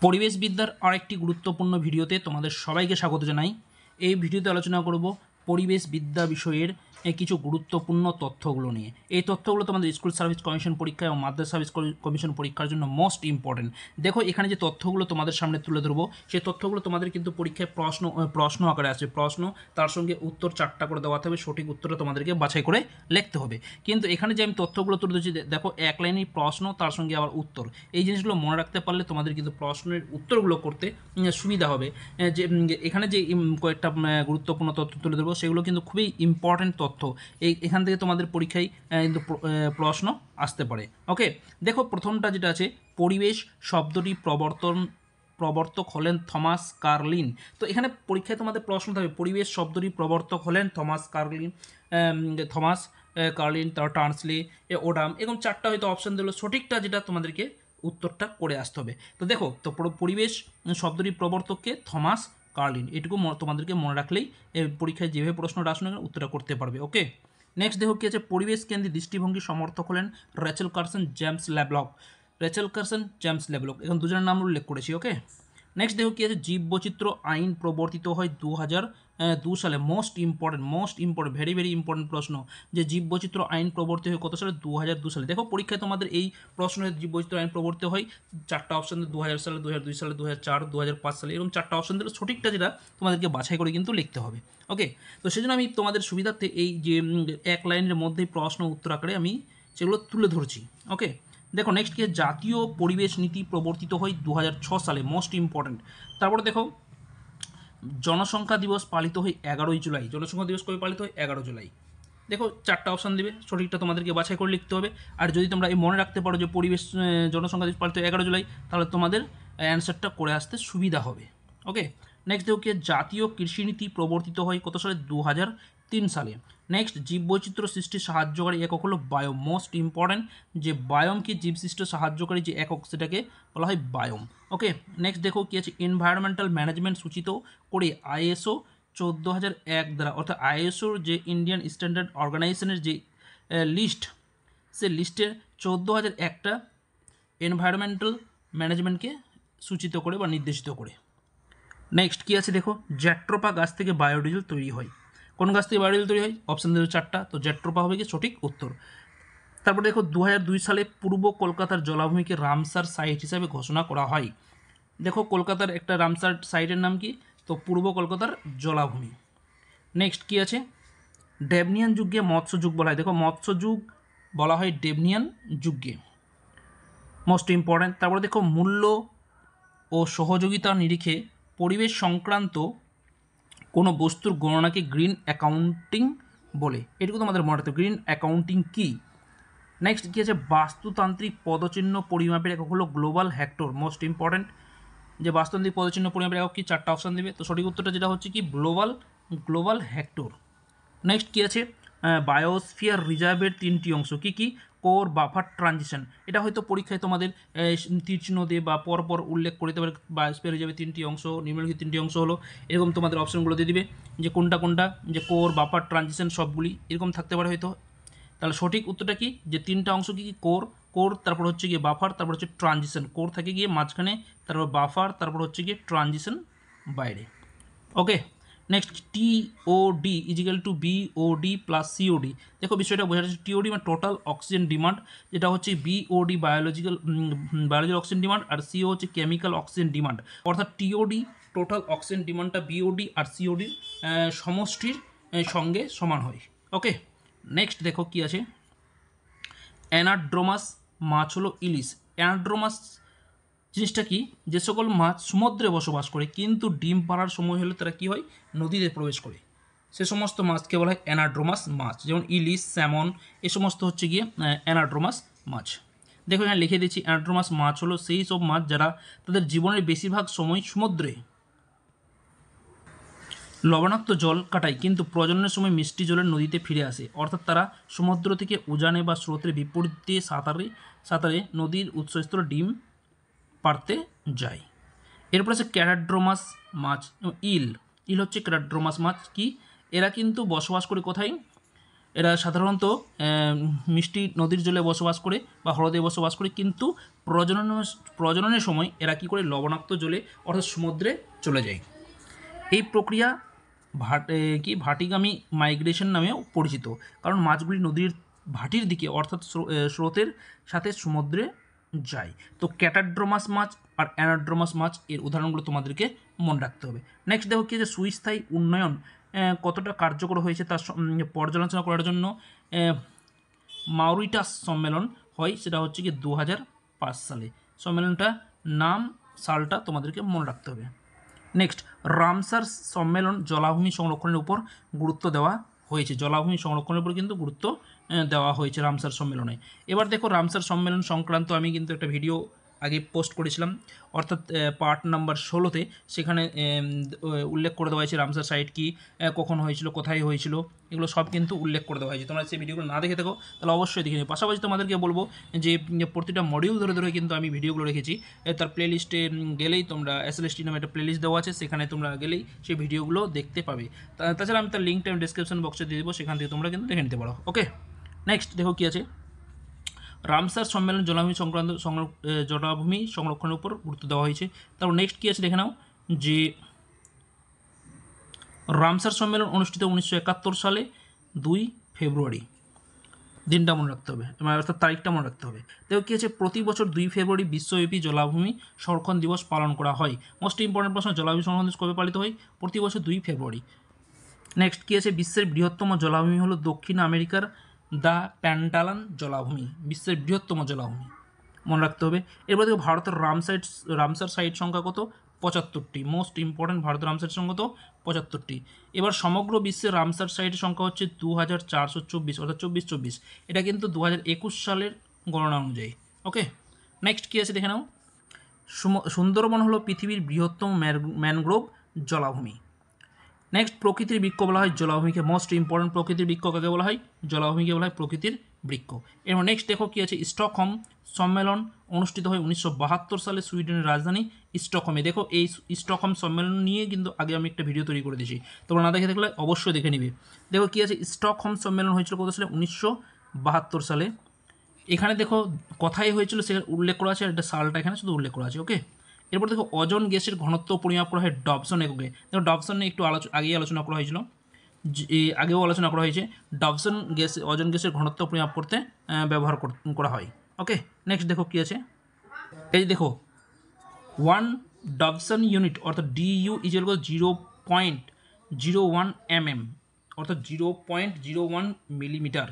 পরিবেশবিদ্যার আরেকটি গুরুত্বপূর্ণ ভিডিওতে তোমাদের সবাইকে স্বাগত জানাই। এই ভিডিওতে আলোচনা করব পরিবেশবিদ্যা বিষয়ের কিছু গুরুত্বপূর্ণ তথ্যগুলো নিয়ে। এই তথ্যগুলো তোমাদের স্কুল সার্ভিস কমিশন পরীক্ষা এবং মাদ্রাসা সার্ভিস কমিশন পরীক্ষার জন্য মোস্ট ইম্পর্টেন্ট। দেখো এখানে যে তথ্যগুলো তোমাদের সামনে তুলে ধরবো সেই তথ্যগুলো তোমাদের কিন্তু পরীক্ষায় প্রশ্ন আকারে আসবে। প্রশ্ন তার সঙ্গে উত্তর 4টা করে দেওয়া থাকবে, সঠিক উত্তরটা তোমাদেরকে বাছাই করে লিখতে হবে। কিন্তু এখানে যে আমি তথ্যগুলো তুলে ধরছি দেখো এক লাইনেই প্রশ্ন তার সঙ্গে আবার উত্তর, এই জিনিসগুলো মনে রাখতে পারলে তোমাদের কিন্তু প্রশ্নের উত্তরগুলো করতে সুবিধা হবে। যে এখানে যে কয়েকটা গুরুত্বপূর্ণ তথ্য তুলে ধরবো সেগুলো কিন্তু খুবই ইম্পর্টেন্ট তথ্য। এখান থেকে তোমাদের পরীক্ষায় কিন্তু প্রশ্ন আসতে পারে। ওকে, দেখো প্রথমটা যেটা আছে, পরিবেশ শব্দটি প্রবর্তক হলেন থমাস কার্লিন। তো এখানে পরীক্ষায় তোমাদের প্রশ্ন থাকবে পরিবেশ শব্দটি প্রবর্তক হলেন থমাস কার্লিন, তার টার্নসলি, ওডাম, এরকম 4টা হয়তো অপশান দিল। সঠিকটা যেটা তোমাদেরকে উত্তরটা করে আসতে হবে। তো দেখো, তো পরিবেশ শব্দটি প্রবর্তককে থমাস কার্লিন, এটুকু তোমাদেরকে মনে রাখলেই পরীক্ষায় যেভাবে প্রশ্নটা আসলে উত্তরটা করতে পারবে। ওকে, নেক্সট দেখো কি আছে, পরিবেশ কেন্দ্রিক দৃষ্টিভঙ্গি সমর্থক হলেন রেচেল কার্সন, জেমস লেভলক। এখন দুজনের নাম উল্লেখ করেছি। ওকে, নেক্সট দেখো কি আছে, জীববৈচিত্র্য আইন প্রবর্তিত হয় 2002 সালে। Most important very very important প্রশ্ন, যে জীববৈচিত্র্য আইন প্রবর্তিত হয় কত সালে? 2002 সালে। দেখো পরীক্ষায় তোমাদের এই প্রশ্নের জীববৈচিত্র্য আইন প্রবর্তিত হয় 4টা অপশন, 2000 সালে, 2002 সালে, 2004, 2005 সালে, এরকম 4টা অপশন দিলে সঠিকটা যেটা তোমাদেরকে বাছাই করে কিন্তু লিখতে হবে। ওকে, তো সেজন্য আমি তোমাদের সুবিধার্থে এই যে এক লাইনের মধ্যেই প্রশ্ন উত্তর আকারে আমি সেগুলো তুলে ধরছি। ওকে, দেখো নেক্সট কি, জাতীয় পরিবেশ নীতি প্রবর্তিত হয় 2006 সালে। Most important. তারপরে দেখো, জনসংখ্যা দিবস পালিত হয় 11ই জুলাই। জনসংখ্যা দিবস কবে পালিত হয়? 11 জুলাই। দেখো 4টা অপশান দেবে, সঠিকটা তোমাদেরকে বাছাই করে লিখতে হবে। আর যদি তোমরা এই মনে রাখতে পারো যে পরিবেশ জনসংখ্যা দিবস পালিত হয় 11 জুলাই, তাহলে তোমাদের অ্যান্সারটা করে আসতে সুবিধা হবে। ওকে, নেক্সট দেখো কি, জাতীয় কৃষিনীতি প্রবর্তিত হয় কত সালে? 2003 সালে। নেক্সট, জীববৈচিত্র্য সৃষ্টি সাহায্যকারী একক হলো বায়োম। মোস্ট ইম্পর্ট্যান্ট, যে বায়োম কি জীবসৃষ্টি সাহায্যকারী যে একক সেটাকে বলা হয় বায়োম। ওকে, নেক্সট দেখো কি আছে, এনভায়রনমেন্টাল ম্যানেজমেন্ট সূচিত করে ISO 14001 দ্বারা, অর্থাৎ ISOর যে ইন্ডিয়ান স্ট্যান্ডার্ড অর্গানাইজেশনের যে লিস্ট, সে লিস্টের 14001টা এনভায়রনমেন্টাল ম্যানেজমেন্টকে সূচিত করে বা নির্দেশিত করে। নেক্সট কি আছে দেখো, জ্যাট্রোপা গাছ থেকে বায়োডিজেল তৈরি হয়। কোন গাছ থেকে বায়োডিজেল তৈরি হয়? অপশান দেবে 4টা, তো জ্যাট্রোপা হবে কি সঠিক উত্তর। তারপর দেখো, 2002 সালে পূর্ব কলকাতার জলাভূমিকে রামসার সাইট হিসাবে ঘোষণা করা হয়। দেখো কলকাতার একটা রামসার সাইটের নাম কি? তো পূর্ব কলকাতার জলাভূমি। নেক্সট কি আছে, ডেভনিয়ান যুগে মৎস্য যুগ বলা হয়। দেখো মৎস্য যুগ বলা হয় ডেভনিয়ান যুগে। Most important. তারপরে দেখো, মূল্য ও সহযোগিতার নিরিখে পরিবেশ সংক্রান্ত কোনো বস্তুর গণনাকে গ্রিন অ্যাকাউন্টিং বলে। এটুকু তোমাদের মনে রাখতে হবে, গ্রিন অ্যাকাউন্টিং কী। নেক্সট কী আছে, বাস্তুতান্ত্রিক পদচিহ্ন পরিমাপের একক হলো গ্লোবাল হেক্টর। মোস্ট ইম্পর্ট্যান্ট, যে বাস্তুতান্ত্রিক পদচিহ্ন পরিমাপের একক কি? 4টা অপশান দেবে, তো সঠিক উত্তরটা যেটা হচ্ছে কি গ্লোবাল হেক্টর। নেক্সট কী আছে, বায়োস্ফিয়ার রিজার্ভের 3টি অংশ কী কী? Core, buffer, transition. এটা হয়তো পরীক্ষায় তোমাদের তীরচিহ্ন দিয়ে বা পরপর উল্লেখ করে দিতে পারে। বায়োস্ফিয়ার রিজার্ভের 3টি অংশ, নিম্নলিখিত 3টি অংশ হলো, এরকম তোমাদের অপশনগুলো দিয়ে দিবে যে কোনটা, যে কোর, বাফার, ট্রানজিশন সবগুলি এরকম থাকতে পারে হয়তো। তাহলে সঠিক উত্তরটা কি? যে 3টা অংশ কী কী? কোর, তারপর হচ্ছে গিয়ে বাফার, তারপর হচ্ছে ট্রানজিশন। কোর থাকে গিয়ে মাঝখানে, তারপর বাফার, তারপর হচ্ছে গিয়ে ট্রানজিশন বাইরে। Okay, next, TOD is equal to BOD plus COD। দেখো বিষয়টা বোঝা যাচ্ছে, TOD মানে টোটাল অক্সিজেন ডিমান্ড, যেটা হচ্ছে BOD বায়োলজিক্যাল অক্সিজেন ডিমান্ড, আর CO হচ্ছে কেমিক্যাল অক্সিজেন ডিমান্ড। অর্থাৎ TOD টোটাল অক্সিজেন ডিমান্ডটা BOD আর COD সমষ্টির সঙ্গে সমান হয়। ওকে, নেক্সট দেখো কি আছে, অ্যানাড্রোমাস মাছ হলো ইলিশ। অ্যানাড্রোমাস জিনিসটা কি? যে সকল মাছ সমুদ্রে বসবাস করে কিন্তু ডিম পাড়ার সময় হলে তারা কী হয়? নদীতে প্রবেশ করে, সে সমস্ত মাছকে বলা হয় অ্যানাড্রোমাস মাছ। যেমন ইলিশ, স্যামন, এ সমস্ত হচ্ছে গিয়ে অ্যানাড্রোমাস মাছ। দেখো এখানে লিখে দিচ্ছি, অ্যানাড্রোমাস মাছ হলো সেই সব মাছ যারা তাদের জীবনের বেশিরভাগ সময় সমুদ্রে লবণাক্ত জল কাটায় কিন্তু প্রজননের সময় মিষ্টি জলের নদীতে ফিরে আসে। অর্থাৎ তারা সমুদ্র থেকে উজানে বা স্রোতের বিপরীতে সাঁতারে নদীর উৎসস্থলে ডিম পারতে যায়। এরপর আছে ক্যারাড্রোমাস মাছ। ইল হচ্ছে ক্যারাড্রোমাস মাছ। কি? এরা কিন্তু বসবাস করে কোথায়? এরা সাধারণত মিষ্টি নদীর জলে বসবাস করে বা হ্রদে বসবাস করে, কিন্তু প্রজননের সময় এরা কী করে লবণাক্ত জলে অর্থাৎ সমুদ্রে চলে যায়। এই প্রক্রিয়া ভাটিগামী মাইগ্রেশন নামেও পরিচিত, কারণ মাছগুলি নদীর ভাটির দিকে অর্থাৎ স্রোতের সাথে সমুদ্রে যায়। তো ক্যাটাড্রোমাস মাছ আর অ্যানাড্রোমাস মাছ এর উদাহরণগুলো তোমাদেরকে মনে রাখতে হবে। নেক্সট দেখো কি যে সুস্থায়ী উন্নয়ন কতটা কার্যকর হয়েছে তার পর্যালোচনা করার জন্য মাউরিটাস সম্মেলন হয়, সেটা হচ্ছে কি 2005 সালে। সম্মেলনটা নাম সালটা তোমাদেরকে মনে রাখতে হবে। নেক্সট রামসার সম্মেলন জলাভূমি সংরক্ষণের উপর গুরুত্ব দেওয়া হয়েছে, জলাভূমি সংরক্ষণের উপর কিন্তু গুরুত্ব দেওয়া হয়েছে রামসার সম্মেলনে। এবার দেখো রামসার সম্মেলন সংক্রান্ত আমি কিন্তু একটা ভিডিও আগে পোস্ট করেছিলাম, অর্থাৎ পার্ট নাম্বার 16-তে। সেখানে উল্লেখ করে দেওয়া হয়েছে রামসার সাইট কি, কখন হয়েছিল, কোথায় হয়েছিল, এগুলো সব কিন্তু উল্লেখ করে দেওয়া হয়েছে। তোমরা সেই ভিডিওগুলো না দেখে থাকো তাহলে অবশ্যই দেখে নিও। পাশাপাশি তোমাদেরকে বলবো যে প্রতিটা মডিউল ধরে ধরে কিন্তু আমি ভিডিওগুলো রেখেছি, তার প্লেলিস্টে গেলেই তোমরা SLST নামে একটা প্লেলিস্ট দেওয়া আছে, সেখানে তোমরা গেলেই সেই ভিডিওগুলো দেখতে পাবে। তাছাড়া আমি তার লিঙ্কটা আমি ডিসক্রিপশন বক্সে দিয়ে দেবো, সেখান থেকে তোমরা কিন্তু দেখে নিতে পারো। ওকে, নেক্সট দেখো কী আছে। রামসার সম্মেলন জলাভূমি সংক্রান্ত জলাভূমি সংরক্ষণের উপর গুরুত্ব দেওয়া হয়েছে। তারপর নেক্সট কী আছে দেখে নাও, যে রামসার সম্মেলন অনুষ্ঠিত 1971 সালে 2 ফেব্রুয়ারি। দিনটা মনে রাখতে হবে, অর্থাৎ তারিখটা মনে রাখতে হবে। দেখো কী আছে, প্রতি বছর 2 ফেব্রুয়ারি বিশ্বব্যাপী জলাভূমি সংরক্ষণ দিবস পালন করা হয়। মোস্ট ইম্পর্টেন্ট প্রশ্ন, জলাভূমি সংরক্ষণ দিবস কবে পালিত হয়? প্রতি বছর 2 ফেব্রুয়ারি। নেক্সট কী আছে, বিশ্বের বৃহত্তম জলাভূমি হলো দক্ষিণ আমেরিকার দ্য প্যান্টালান জলাভূমি, বিশ্বের বৃহত্তম জলাভূমি, মনে রাখতে হবে। এরপর দেখো ভারতের রামসার সাইট সংখ্যা কত? 75টি। মোস্ট ইম্পর্টেন্ট, ভারতের রামসার সংখ্যা কত? 75টি। এবার সমগ্র বিশ্বের রামসার সাইটের সংখ্যা হচ্ছে 2424, অর্থাৎ 2424। এটা কিন্তু 2021 সালের গণনা অনুযায়ী। ওকে, নেক্সট কী আছে দেখে নাও। সুন্দরবন হলো পৃথিবীর বৃহত্তম ম্যানগ্রোভ জলাভূমি। নেক্সট প্রকৃতির বৃক্ষ বলা হয় জলাভূমিকে, মোস্ট ইম্পর্টেন্ট, প্রকৃতির বৃক্ষ কাকে বলা হয়? জলাভূমিকে বলা হয় প্রকৃতির বৃক্ষ। এরপর নেক্সট দেখো কী আছে, স্টকহোম সম্মেলন অনুষ্ঠিত হয় 1972 সালে সুইডেনের রাজধানী স্টকহোমে। দেখো এই স্টকহোম সম্মেলন নিয়ে কিন্তু আগে আমি একটা ভিডিও তৈরি করে দিয়েছি, তোমরা না দেখে থাকলে অবশ্যই দেখে নিবে। দেখো কী আছে, স্টকহোম সম্মেলন হয়েছিল কত সালে? 1972 সালে। এখানে দেখো কোথায় হয়েছিল সেখানে উল্লেখ করা আছে, আর একটা সালটা এখানে শুধু উল্লেখ করা আছে। ওকে, এরপর দেখো ওজন গ্যাসের ঘনত্ব পরিমাপ করা হয় ডবসন এককে। দেখো ডবসন নিয়ে একটু আগেই আলোচনা করা হয়েছিল, আগেও আলোচনা করা হয়েছে। ডবসন গ্যাস ওজন গ্যাসের ঘনত্ব পরিমাপ করতে ব্যবহার করা হয়। ওকে, নেক্সট দেখো কী আছে, এই দেখো 1 ডবসন ইউনিট অর্থাৎ DU = 0.01 mm, অর্থাৎ 0.01 মিলিমিটার,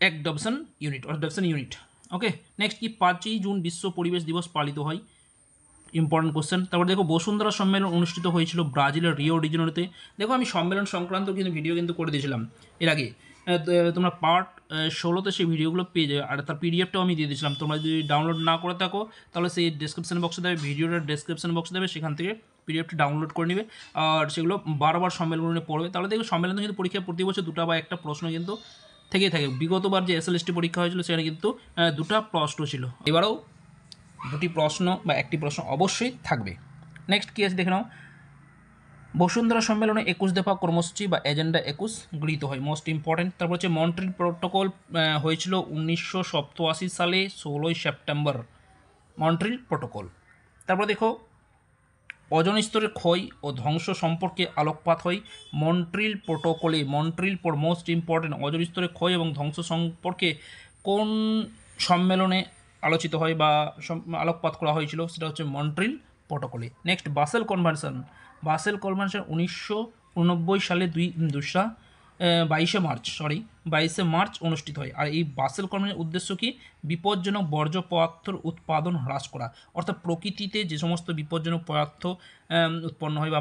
1 ডবসন ইউনিট অর্থাৎ ডবসন ইউনিট। ওকে, নেক্সট কি 5ই জুন বিশ্ব পরিবেশ দিবস পালিত হয়? Important question. তারপর দেখো বসুন্ধরা সম্মেলন অনুষ্ঠিত হয়েছিল ব্রাজিলের রিও ডি জেনেরোতে। দেখো আমি সম্মেলন সংক্রান্ত কিন্তু ভিডিও কিন্তু করে দিয়েছিলাম এর আগে, তোমরা পার্ট 16-তে সেই ভিডিওগুলো পেয়ে যাবে, আর তার PDFটাও আমি দিয়ে দিয়েছিলাম। তোমরা যদি ডাউনলোড না করে থাকো তাহলে সেই ডেসক্রিপশন বক্সে দেবে, ভিডিওটার ডেসক্রিপশন বক্সে দেবে, সেখান থেকে PDFটা ডাউনলোড করে নেবে আর সেগুলো বারবার সম্মেলনে পড়বে। তাহলে দেখো সম্মেলনে কিন্তু পরীক্ষায় প্রতি বছর 2টা বা 1টা প্রশ্ন কিন্তু থেকেই থাকে। বিগতবার যে SLST পরীক্ষা হয়েছিল সেখানে কিন্তু 2টা প্রশ্ন ছিল, এবারেও 2টি প্রশ্ন বা 1টি প্রশ্ন অবশ্যই থাকবে। নেক্সট কী আছে দেখে নাও, বসুন্ধরা সম্মেলনে 21 দফা কর্মসূচি বা এজেন্ডা 21 গৃহীত হয়, মোস্ট ইম্পর্টেন্ট। তারপর হচ্ছে মন্ট্রিল প্রটোকল হয়েছিল 1987 সালে 16ই সেপ্টেম্বর, মন্ট্রিল প্রটোকল। তারপর দেখো ওজোন স্তরের ক্ষয় ও ধ্বংস সম্পর্কে আলোকপাত হয় মন্ট্রিল প্রটোকলে। মোস্ট ইম্পর্টেন্ট, ওজোন স্তরের ক্ষয় এবং ধ্বংস সম্পর্কে কোন সম্মেলনে আলোচিত হয় বা আলোকপাত করা হয়েছিল? সেটা হচ্ছে মন্ট্রিল প্রটোকলে। নেক্সট বাসেল কনভেনশন 1989 সালে 22শে মার্চ অনুষ্ঠিত হয়। আর এই বাসেল কনভেনশনের উদ্দেশ্য কি? বিপজ্জনক বর্জ্য পদার্থের উৎপাদন হ্রাস করা, অর্থাৎ প্রকৃতিতে যে সমস্ত বিপজ্জনক পদার্থ উৎপন্ন হয় বা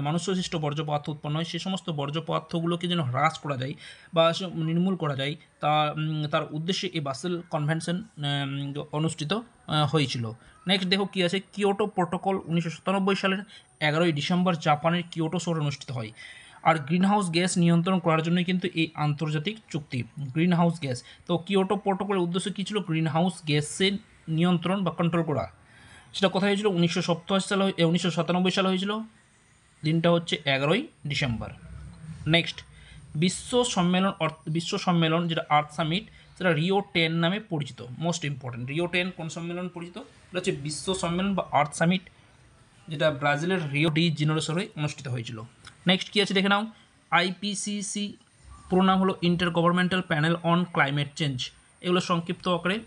মানুষসৃষ্ট বর্জ্য পদার্থ উৎপন্ন হয়, সে সমস্ত বর্জ্য পদার্থগুলোকে যেন হ্রাস করা যায় বা নির্মূল করা যায়, তার উদ্দেশ্যে এই বাসেল কনভেনশন অনুষ্ঠিত হয়েছিল। নেক্সট দেখো কী আছে, কিয়োটো প্রোটোকল 1997 সালের 11ই ডিসেম্বর জাপানের কিয়োটো শহরে অনুষ্ঠিত হয়। আর গ্রিনহাউস গ্যাস নিয়ন্ত্রণ করার জন্যই কিন্তু এই আন্তর্জাতিক চুক্তি, গ্রিনহাউস গ্যাস। তো কিয়োটো প্রোটোকলের উদ্দেশ্য কী ছিল? গ্রিনহাউস গ্যাসের নিয়ন্ত্রণ বা কন্ট্রোল করা। সেটা কোথায় হয়েছিল? 1997 সালে হয়েছিল, দিনটা হচ্ছে 11ই ডিসেম্বর। নেক্সট বিশ্ব সম্মেলন যেটা আর্থ সামিট, সেটা রিও 10 নামে পরিচিত। মোস্ট ইম্পর্টেন্ট, রিও 10 কোন সম্মেলন পরিচিত? এটা হচ্ছে বিশ্ব সম্মেলন বা আর্থ সামিট, যেটা ব্রাজিলের রিও ডি জেনেরোসে অনুষ্ঠিত হয়েছিল। নেক্সট কী আছে দেখে নাও। আইপিসিসি পুরো নাম হলো inter governmental panel on climate change. এগুলো সংক্ষিপ্ত আকারে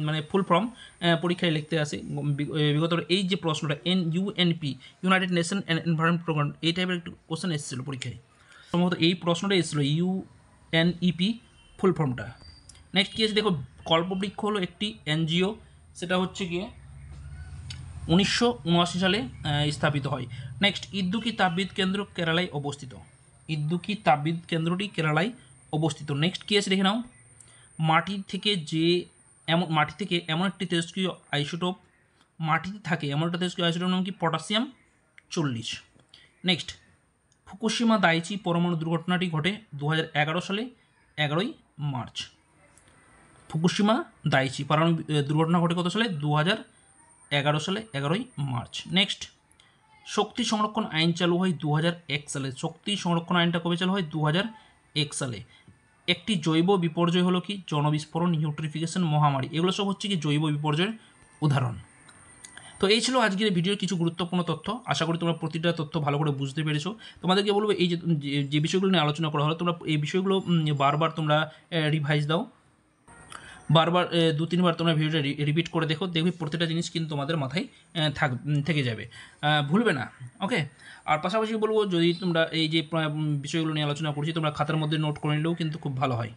মানে ফুল ফর্ম পরীক্ষায় লিখতে আসে বিগত। এই যে প্রশ্নটা UNP, United nation environment programme, এই টাইপের একটু কোশ্চেন এসেছিলো পরীক্ষায়, সম্ভবত এই প্রশ্নটা এসেছিলো ইউএনইপি ফুল ফর্মটা। নেক্সট কী আছে দেখো, কল্পবৃক্ষ হলো একটি এনজিও, সেটা হচ্ছে গিয়ে 1979 সালে স্থাপিত হয়। নেক্সট, ইদ্দুকি তাপবিদ্যুৎ কেন্দ্র কেরালায় অবস্থিত। ইদ্দুকি তাপবিদ্যুৎ কেন্দ্রটি কেরালায় অবস্থিত। নেক্সট কী আছে দেখে নাও, মাটি থেকে এমন একটি তেজস্ক্রিয় আইসোটোপ, মাটিতে থাকে এমন একটা তেজস্ক্রিয় আইসোটোপ নাম কি? পটাশিয়াম 40। নেক্সট, ফুকুশিমা দাইচি পরমাণু দুর্ঘটনাটি ঘটে 2011 সালে 11ই মার্চ। ফুকুশিমা দাইচি পরমাণু দুর্ঘটনা ঘটে কত সালে? 2011 সালে 11ই মার্চ। নেক্সট, শক্তি সংরক্ষণ আইন চালু হয় 2001 সালে। শক্তি সংরক্ষণ আইনটা কবে চালু হয়? 2001 সালে। একটি জৈব বিপর্যয় হলো কি? জনবিস্ফোরণ, ইউট্রিফিকেশন, মহামারী। এগুলো সব হচ্ছে কি জৈব বিপর্যয়ের উদাহরণ। তো এই ছিল আজকের ভিডিওর কিছু গুরুত্বপূর্ণ তথ্য। আশা করি তোমরা প্রতিটা তথ্য ভালো করে বুঝতে পেরেছো। তোমাদেরকে বলবো এই যে বিষয়গুলো নিয়ে আলোচনা করা হলো, তোমরা এই বিষয়গুলো বারবার তোমরা রিভাইজ দাও, বারবার 2-3 বার তোমরা ভিডিওটা রিপিট করে দেখো, দেখবে প্রতিটা জিনিস কিন্তু তোমাদের মাথায় থেকে যাবে, ভুলবে না। ওকে, আর পাশাপাশি বলবো যদি তোমরা এই যে বিষয়গুলো নিয়ে আলোচনা করছি তোমরা খাতার মধ্যে নোট করে নিলেও কিন্তু খুব ভালো হয়।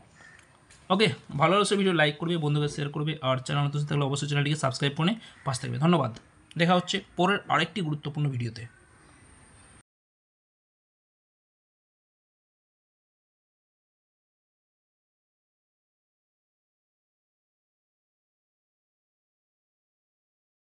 ওকে, ভালো লাগলে ভিডিও লাইক করবে, বন্ধুদের শেয়ার করবে, আর চ্যানেল নতুন থাকলে অবশ্যই চ্যানেলটিকে সাবস্ক্রাইব করে পাশে থাকবে। ধন্যবাদ। দেখা হচ্ছে পরের আরেকটি গুরুত্বপূর্ণ ভিডিওতে।